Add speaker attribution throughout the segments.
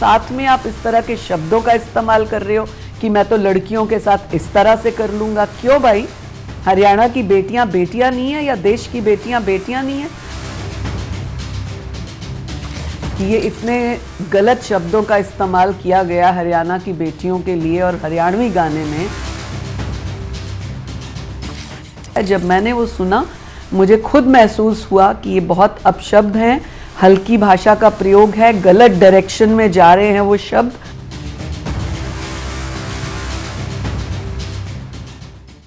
Speaker 1: साथ में आप इस तरह के शब्दों का इस्तेमाल कर रहे हो कि मैं तो लड़कियों के साथ इस तरह से कर लूंगा। क्यों भाई, हरियाणा की बेटियां बेटियां नहीं है या देश की बेटियां बेटियां नहीं है? कि ये इतने गलत शब्दों का इस्तेमाल किया गया हरियाणा की बेटियों के लिए और हरियाणवी गाने में। जब मैंने वो सुना मुझे खुद महसूस हुआ कि ये बहुत अपशब्द हैं, हल्की भाषा का प्रयोग है, गलत डायरेक्शन में जा रहे हैं वो शब्द।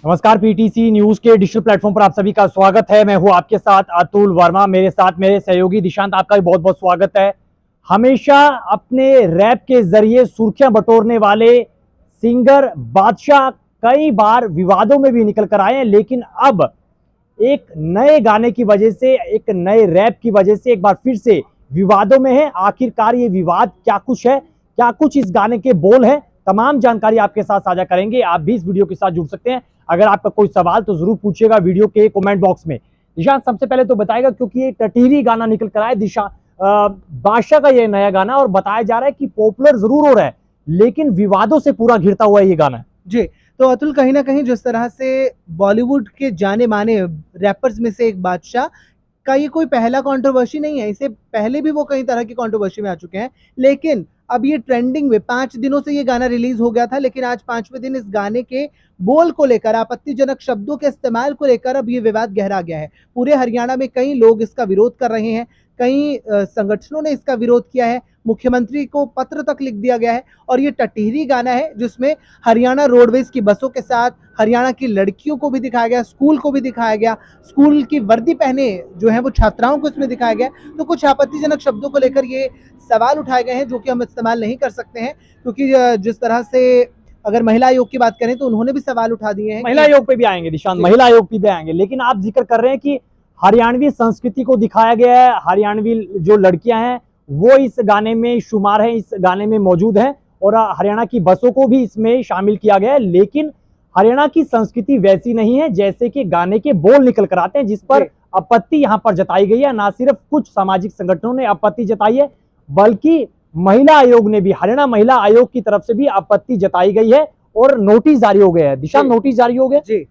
Speaker 2: नमस्कार, पीटीसी न्यूज के डिजिटल प्लेटफॉर्म पर आप सभी का स्वागत है। मैं हूं आपके साथ अतुल वर्मा, मेरे साथ मेरे सहयोगी दिशांत। आपका भी बहुत बहुत स्वागत है। हमेशा अपने रैप के जरिए सुर्खियां बटोरने वाले सिंगर बादशाह कई बार विवादों में भी निकल कर आए हैं, लेकिन अब एक नए गाने की वजह से, एक नए रैप की वजह से एक बार फिर से विवादों में है। आखिरकार ये विवाद क्या कुछ है, क्या कुछ इस गाने के बोल हैं, तमाम जानकारी आपके साथ साझा करेंगे। आप भी इस वीडियो के साथ जुड़ सकते हैं। अगर आपका कोई सवाल तो जरूर पूछिएगा वीडियो के कमेंट बॉक्स में। दिशा सबसे पहले तो बताएगा, क्योंकि ये टटीरी गाना निकल कर आया दिशा बादशाह का ये नया गाना, और बताया जा रहा है कि पॉपुलर जरूर हो रहा है लेकिन विवादों से पूरा घिरता हुआ ये गाना है।
Speaker 3: जी, तो अतुल, कहीं ना कहीं जिस तरह से बॉलीवुड के जाने माने रैपर्स में से एक बादशाह का ये कोई पहला कंट्रोवर्सी नहीं है। इससे पहले भी वो कई तरह की कंट्रोवर्सी में आ चुके हैं, लेकिन अब ये ट्रेंडिंग में 5 दिनों से ये गाना रिलीज हो गया था, लेकिन आज 5वें दिन इस गाने के बोल को लेकर, आपत्तिजनक शब्दों के इस्तेमाल को लेकर अब ये विवाद गहरा गया है। पूरे हरियाणा में कई लोग इसका विरोध कर रहे हैं, कई संगठनों ने इसका विरोध किया है, मुख्यमंत्री को पत्र तक लिख दिया गया है। और ये टटीरी गाना है जिसमें हरियाणा रोडवेज की बसों के साथ हरियाणा की लड़कियों को भी दिखाया गया, स्कूल को भी दिखाया गया, स्कूल की वर्दी पहने जो है वो छात्राओं को इसमें दिखाया गया। तो कुछ आपत्तिजनक शब्दों को लेकर ये सवाल उठाए गए हैं जो कि हम इस्तेमाल नहीं कर सकते हैं, क्योंकि जिस तरह से अगर महिला आयोग की बात करें तो उन्होंने भी सवाल उठा दिए हैं।
Speaker 2: महिला आयोग पे भी आएंगे दिशांत, महिला आयोग पे भी आएंगे, लेकिन आप जिक्र कर रहे हैं कि हरियाणवी संस्कृति को दिखाया गया है, हरियाणवी जो लड़कियां हैं वो इस गाने में शुमार है, इस गाने में मौजूद है, और हरियाणा की बसों को भी इसमें शामिल किया गया है। लेकिन हरियाणा की संस्कृति वैसी नहीं है जैसे कि गाने के बोल निकल कर आते हैं, जिस पर आपत्ति यहाँ पर जताई गई है। ना सिर्फ कुछ सामाजिक संगठनों ने आपत्ति जताई है, बल्कि महिला आयोग ने भी, हरियाणा महिला आयोग की तरफ से भी आपत्ति जताई गई है और नोटिस जारी हो गया है। दिशा, नोटिस जारी हो गया
Speaker 3: जी।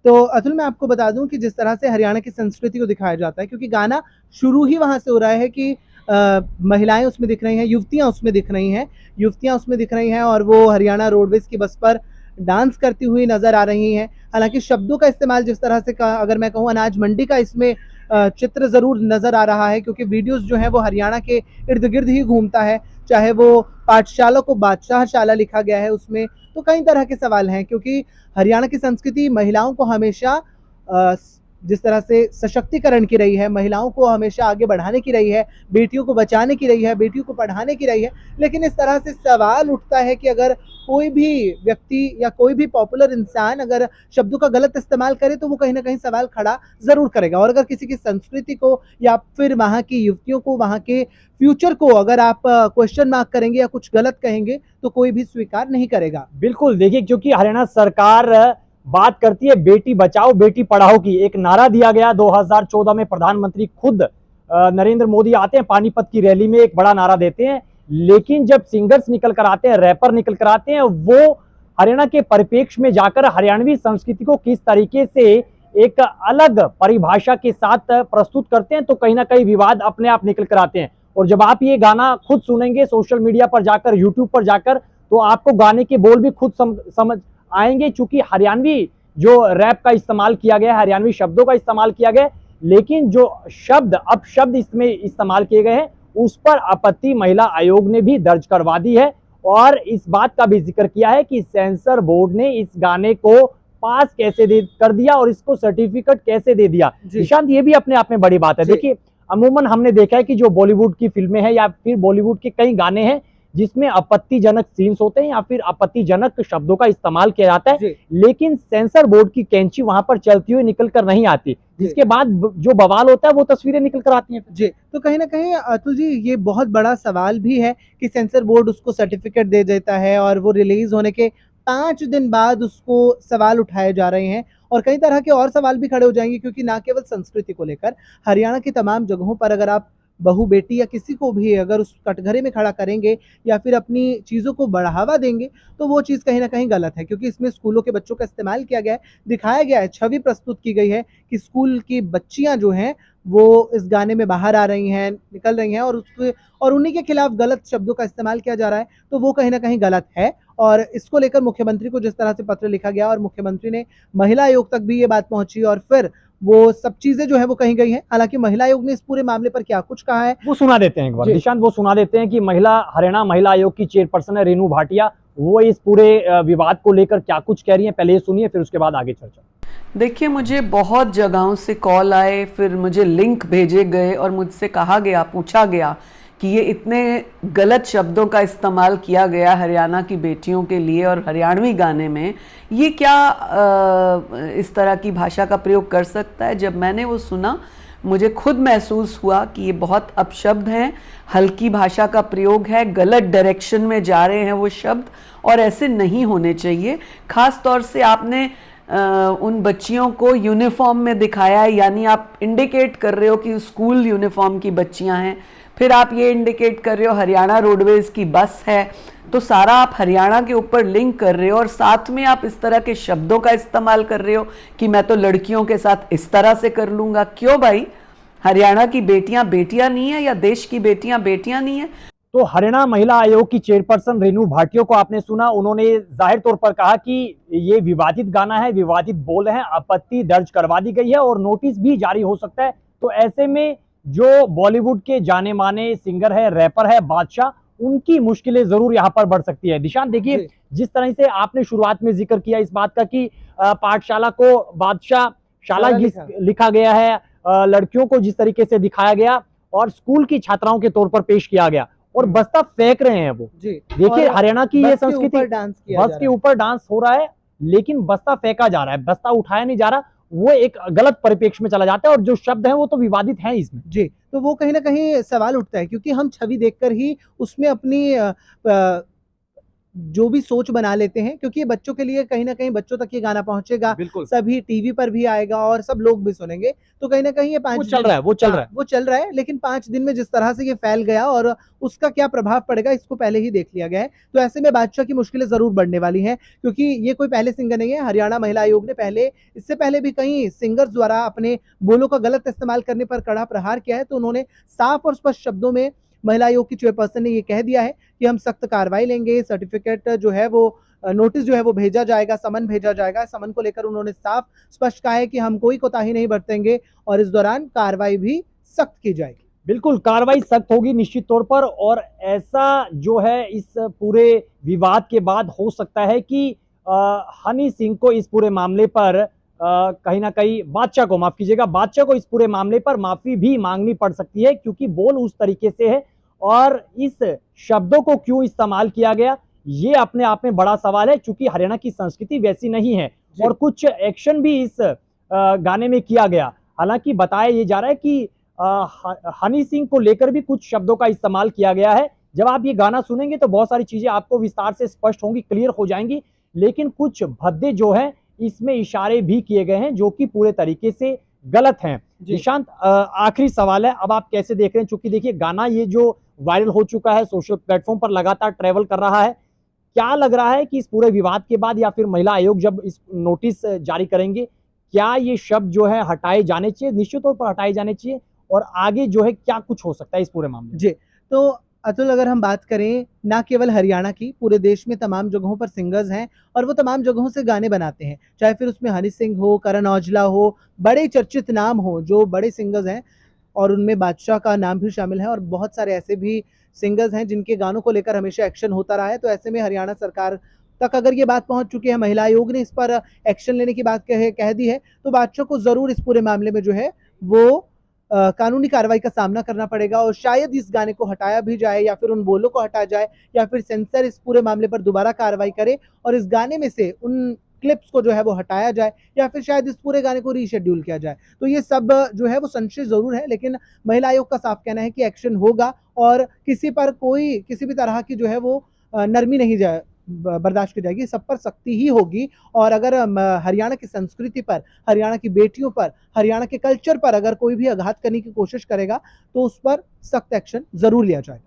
Speaker 3: तो अतुल, मैं आपको बता दूं कि जिस तरह से हरियाणा की संस्कृति को दिखाया जाता है, क्योंकि गाना शुरू ही वहां से हो रहा है कि महिलाएं उसमें दिख रही हैं, युवतियां उसमें दिख रही हैं और वो हरियाणा रोडवेज की बस पर डांस करती हुई नजर आ रही हैं। हालांकि शब्दों का इस्तेमाल जिस तरह से अगर मैं कहूँ, अनाज मंडी का इसमें चित्र जरूर नजर आ रहा है, क्योंकि वीडियोस जो है वो हरियाणा के इर्द गिर्द ही घूमता है। चाहे वो पाठशाला को बादशाहशाला लिखा गया है उसमें, तो कई तरह के सवाल हैं, क्योंकि हरियाणा की संस्कृति महिलाओं को हमेशा जिस तरह से सशक्तिकरण की रही है, महिलाओं को हमेशा आगे बढ़ाने की रही है, बेटियों को बचाने की रही है, बेटियों को पढ़ाने की रही है। लेकिन इस तरह से सवाल उठता है कि अगर कोई भी व्यक्ति या कोई भी पॉपुलर इंसान अगर शब्दों का गलत इस्तेमाल करे तो वो कहीं ना कहीं सवाल खड़ा जरूर करेगा। और अगर किसी की संस्कृति को या फिर वहाँ की युवतियों को, वहाँ के फ्यूचर को अगर आप क्वेश्चन मार्क करेंगे या कुछ गलत कहेंगे तो कोई भी स्वीकार नहीं करेगा।
Speaker 2: बिल्कुल, देखिए, क्योंकि हरियाणा सरकार बात करती है बेटी बचाओ बेटी पढ़ाओ की। एक नारा दिया गया 2014 में, प्रधानमंत्री खुद नरेंद्र मोदी आते हैं, पानीपत की रैली में एक बड़ा नारा देते हैं, लेकिन जब सिंगर्स निकल कर आते हैं, रैपर निकल कर आते हैं, वो हरियाणा के परिप्रेक्ष्य में जाकर हरियाणवी संस्कृति को किस तरीके से एक अलग परिभाषा के साथ प्रस्तुत करते हैं, तो कहीं ना कहीं विवाद अपने आप निकल कर आते हैं। और जब आप ये गाना खुद सुनेंगे सोशल मीडिया पर जाकर, यूट्यूब पर जाकर, तो आपको गाने के बोल भी खुद समझ आएंगे, चूंकि हरियाणवी जो रैप का इस्तेमाल किया गया है, हरियाणवी शब्दों का इस्तेमाल किया गया है, लेकिन जो अपशब्द इसमें इस्तेमाल किए गए हैं उस पर आपत्ति महिला आयोग ने भी दर्ज करवा दी है, और इस बात का भी जिक्र किया है कि सेंसर बोर्ड ने इस गाने को पास कैसे कर दिया और इसको सर्टिफिकेट कैसे दे दिया। निशांत, ये भी अपने आप में बड़ी बात है। देखिए, अमूमन हमने देखा है कि जो बॉलीवुड की फिल्में हैं या फिर बॉलीवुड के कई गाने हैं जिसमें आपत्तिजनक सीन्स होते हैं या फिर आपत्तिजनक शब्दों का इस्तेमाल किया जाता है, लेकिन सेंसर बोर्ड की कैंची वहां पर चलती हुई निकल कर नहीं आती, जिसके बाद जो बवाल होता है वो तस्वीरें निकल कर आती हैं।
Speaker 3: जी, तो कहीं ना कहीं अतुल जी, ये बहुत बड़ा सवाल भी है कि सेंसर बोर्ड उसको सर्टिफिकेट दे देता है और वो रिलीज होने के 5 दिन बाद उसको सवाल उठाए जा रहे हैं, और कई तरह के और सवाल भी खड़े हो जाएंगे, क्योंकि ना केवल संस्कृति को लेकर हरियाणा की तमाम जगहों पर अगर आप बहू बेटी या किसी को भी अगर उस कटघरे में खड़ा करेंगे या फिर अपनी चीज़ों को बढ़ावा देंगे, तो वो चीज़ कहीं न कहीं गलत है, क्योंकि इसमें स्कूलों के बच्चों का इस्तेमाल किया गया है, दिखाया गया है, छवि प्रस्तुत की गई है कि स्कूल की बच्चियाँ जो हैं, वो इस गाने में बाहर आ रही हैं, निकल रही हैं और उन्हीं के खिलाफ गलत शब्दों का इस्तेमाल किया जा रहा है, तो वो कहीं न कहीं गलत है। और इसको लेकर मुख्यमंत्री को जिस तरह से पत्र लिखा गया और मुख्यमंत्री ने महिला आयोग तक भी ये बात पहुँची और फिर वो सब चीज़ें जो है वो कही गई हैं। हालाँकि महिला आयोग ने इस पूरे मामले पर क्या कुछ कहा है,
Speaker 2: वो सुना देते हैं एक बार
Speaker 3: जी।
Speaker 2: निशांत, वो सुना देते हैं कि हरियाणा महिला आयोग की चेयरपर्सन है रेणु भाटिया, वो इस पूरे विवाद को लेकर क्या कुछ कह रही हैं, पहले ये सुनिए फिर उसके बाद आगे चर्चा।
Speaker 1: देखिए, मुझे बहुत जगहों से कॉल आए, फिर मुझे लिंक भेजे गए और मुझसे कहा गया, पूछा गया कि ये इतने गलत शब्दों का इस्तेमाल किया गया हरियाणा की बेटियों के लिए और हरियाणवी गाने में, ये क्या इस तरह की भाषा का प्रयोग कर सकता है। जब मैंने वो सुना, मुझे खुद महसूस हुआ कि ये बहुत अपशब्द हैं, हल्की भाषा का प्रयोग है, गलत डायरेक्शन में जा रहे हैं वो शब्द, और ऐसे नहीं होने चाहिए। खास तौर से आपने उन बच्चियों को यूनिफॉर्म में दिखाया है, यानी आप इंडिकेट कर रहे हो कि स्कूल यूनिफॉर्म की बच्चियां हैं, फिर आप ये इंडिकेट कर रहे हो हरियाणा रोडवेज की बस है, तो सारा आप हरियाणा के ऊपर लिंक कर रहे हो और साथ में आप इस तरह के शब्दों का इस्तेमाल कर रहे हो कि मैं तो लड़कियों के साथ इस तरह से कर लूँगा। क्यों भाई, हरियाणा की बेटियां बेटियां नहीं है या देश की बेटियां बेटियां नहीं है?
Speaker 2: तो हरियाणा महिला आयोग की चेयरपर्सन रेणु भाटिया को आपने सुना, उन्होंने जाहिर तौर पर कहा कि ये विवादित गाना है, विवादित बोल है, आपत्ति दर्ज करवा दी गई है और नोटिस भी जारी हो सकता है। तो ऐसे में जो बॉलीवुड के जाने माने सिंगर है, रैपर है बादशाह, उनकी मुश्किलें जरूर यहाँ पर बढ़ सकती है। निशांत देखिए,
Speaker 3: जी।
Speaker 2: जिस तरह से आपने शुरुआत में जिक्र किया इस बात का कि पाठशाला को बादशाह शाला
Speaker 3: लिखा।
Speaker 2: लिखा गया है, लड़कियों को जिस तरीके से दिखाया गया और स्कूल की छात्राओं के तौर पर पेश किया गया और बस्ता फेंक रहे हैं वो।
Speaker 3: जी।
Speaker 2: देखिए
Speaker 3: और
Speaker 2: हरियाणा की
Speaker 3: बस
Speaker 2: ये
Speaker 3: के
Speaker 2: संस्कृति,
Speaker 3: ऊपर डांस किया
Speaker 2: बस
Speaker 3: जा
Speaker 2: के
Speaker 3: रहा है।
Speaker 2: ऊपर डांस हो रहा है लेकिन बस्ता फेंका जा रहा है, बस्ता उठाया नहीं जा रहा, वो एक गलत परिप्रेक्ष्य में चला जाता है और जो शब्द है वो तो विवादित है इसमें।
Speaker 3: जी, तो वो कहीं न कहीं सवाल उठता है, क्योंकि हम छवि देखकर ही उसमें अपनी जो भी सोच बना लेते हैं, क्योंकि ये बच्चों के लिए कहीं न कहीं बच्चों तक ये गाना पहुँचेगा,
Speaker 2: बिल्कुल
Speaker 3: सभी टीवी पर भी आएगा और सब लोग भी सुनेंगे। तो कहीं न कहीं ये 5
Speaker 2: वो चल
Speaker 3: दिन,
Speaker 2: रहा है, वो चल रहा है।
Speaker 3: वो चल रहा है, लेकिन 5 दिन में जिस तरह से ये फैल गया और उसका क्या प्रभाव पड़ेगा इसको पहले ही देख लिया गया है। तो ऐसे में बादशाह की मुश्किलें ज़रूर बढ़ने वाली हैं, क्योंकि ये कोई पहले सिंगर नहीं है। हरियाणा महिला आयोग ने इससे पहले भी कई सिंगर्स द्वारा अपने बोलों का गलत इस्तेमाल करने पर कड़ा प्रहार किया है। तो उन्होंने साफ और स्पष्ट शब्दों में महिला आयोग की चेयरपर्सन ने ये कह दिया है कि हम सख्त कार्रवाई लेंगे, सर्टिफिकेट जो है वो नोटिस जो है वो भेजा जाएगा, समन भेजा जाएगा। समन को लेकर उन्होंने साफ स्पष्ट कहा है कि हम कोई कोताही नहीं बरतेंगे और इस दौरान कार्रवाई भी सख्त की जाएगी।
Speaker 2: बिल्कुल कार्रवाई सख्त होगी निश्चित तौर पर, और ऐसा जो है इस पूरे विवाद के बाद हो सकता है कि हनी सिंह को इस पूरे मामले पर कहीं ना कहीं बादशाह को, माफ कीजिएगा, बादशाह को इस पूरे मामले पर माफी भी मांगनी पड़ सकती है, क्योंकि बोल उस तरीके से है और इस शब्दों को क्यों इस्तेमाल किया गया ये अपने आप में बड़ा सवाल है, क्योंकि हरियाणा की संस्कृति वैसी नहीं है और कुछ एक्शन भी इस गाने में किया गया। हालांकि बताया ये जा रहा है कि हनी सिंह को लेकर भी कुछ शब्दों का इस्तेमाल किया गया है। जब आप ये गाना सुनेंगे तो बहुत सारी चीजें आपको विस्तार से स्पष्ट होंगी, क्लियर हो जाएंगी, लेकिन कुछ भद्दे जो है इसमें इशारे भी किए गए हैं जो कि पूरे तरीके से गलत हैं। निशांत, आखिरी सवाल है, अब आप कैसे देख रहे हैं, चूंकि देखिए गाना ये जो वायरल हो चुका है, सोशल प्लेटफॉर्म पर लगातार ट्रेवल कर रहा है, क्या लग रहा है कि इस पूरे विवाद के बाद या फिर महिला आयोग जब इस नोटिस जारी करेंगे, क्या ये शब्द जो है हटाए जाने चाहिए? निश्चित तौर पर हटाए जाने चाहिए, और आगे जो है क्या कुछ हो सकता है इस पूरे मामले में?
Speaker 3: जी, तो अतुल, अगर हम बात करें ना केवल हरियाणा की, पूरे देश में तमाम जगहों पर सिंगर्स हैं और वो तमाम जगहों से गाने बनाते हैं, चाहे फिर उसमें हनी सिंह हो, करण औजला हो, बड़े चर्चित नाम हो जो बड़े सिंगर्स हैं, और उनमें बादशाह का नाम भी शामिल है और बहुत सारे ऐसे भी सिंगर्स हैं जिनके गानों को लेकर हमेशा एक्शन होता रहा है। तो ऐसे में हरियाणा सरकार तक अगर ये बात पहुंच चुकी है, महिला आयोग ने इस पर एक्शन लेने की बात कह दी है, तो बादशाह को ज़रूर इस पूरे मामले में जो है वो कानूनी कार्रवाई का सामना करना पड़ेगा और शायद इस गाने को हटाया भी जाए या फिर उन बोलों को हटाया जाए या फिर सेंसर इस पूरे मामले पर दोबारा कार्रवाई करे और इस गाने में से उन क्लिप्स को जो है वो हटाया जाए या फिर शायद इस पूरे गाने को रीशेड्यूल किया जाए। तो ये सब जो है वो संशय ज़रूर है, लेकिन महिला आयोग का साफ कहना है कि एक्शन होगा और किसी पर कोई किसी भी तरह की जो है वो नरमी नहीं बर्दाश्त की जाएगी, सब पर सख्ती ही होगी। और अगर हरियाणा की संस्कृति पर, हरियाणा की बेटियों पर, हरियाणा के कल्चर पर अगर कोई भी आघात करने की कोशिश करेगा तो उस पर सख्त एक्शन जरूर लिया जाएगा।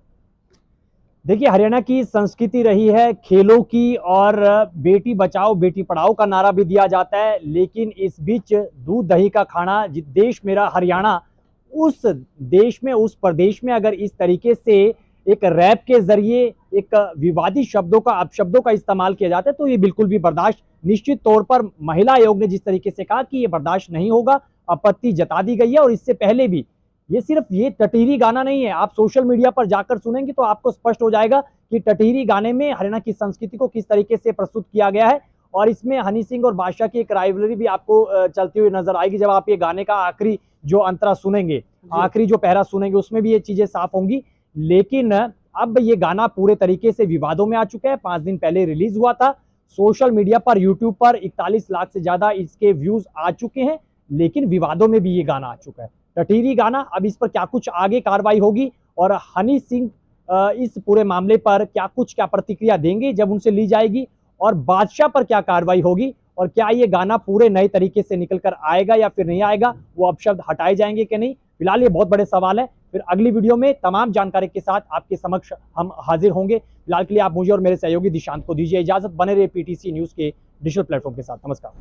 Speaker 2: देखिए, हरियाणा की संस्कृति रही है खेलों की, और बेटी बचाओ बेटी पढ़ाओ का नारा भी दिया जाता है, लेकिन इस बीच दूध दही का खाना देश मेरा हरियाणा, उस देश में, उस प्रदेश में अगर इस तरीके से एक रैप के जरिए एक विवादित शब्दों का, अपशब्दों का इस्तेमाल किया जाता है, तो ये बिल्कुल भी बर्दाश्त, निश्चित तौर पर महिला आयोग ने जिस तरीके से कहा कि ये बर्दाश्त नहीं होगा, आपत्ति जता दी गई है। और इससे पहले भी, ये सिर्फ ये टटीरी गाना नहीं है, आप सोशल मीडिया पर जाकर सुनेंगे तो आपको स्पष्ट हो जाएगा कि टटीरी गाने में हरियाणा की संस्कृति को किस तरीके से प्रस्तुत किया गया है। और इसमें हनी सिंह और बादशाह की एक राइवलरी भी आपको चलती हुई नजर आएगी जब आप ये गाने का आखिरी जो अंतरा सुनेंगे, आखिरी जो पहरा सुनेंगे, उसमें भी ये चीजें साफ होंगी। लेकिन अब ये गाना पूरे तरीके से विवादों में आ चुका है। 5 दिन पहले रिलीज हुआ था, सोशल मीडिया पर, यूट्यूब पर 41 लाख से ज्यादा इसके व्यूज आ चुके हैं, लेकिन विवादों में भी ये गाना आ चुका है, टटीरी गाना। अब इस पर क्या कुछ आगे कार्रवाई होगी और हनी सिंह इस पूरे मामले पर क्या प्रतिक्रिया देंगे जब उनसे ली जाएगी, और बादशाह पर क्या कार्रवाई होगी, और क्या ये गाना पूरे नए तरीके से निकल कर आएगा या फिर नहीं आएगा, वो अपशब्द हटाए जाएंगे कि नहीं, फिलहाल ये बहुत बड़े सवाल है। फिर अगली वीडियो में तमाम जानकारी के साथ आपके समक्ष हम हाजिर होंगे। फिलहाल के लिए आप मुझे और मेरे सहयोगी दिशांत को दीजिए इजाजत। बने रहिए पीटीसी न्यूज के डिजिटल प्लेटफॉर्म के साथ। नमस्कार।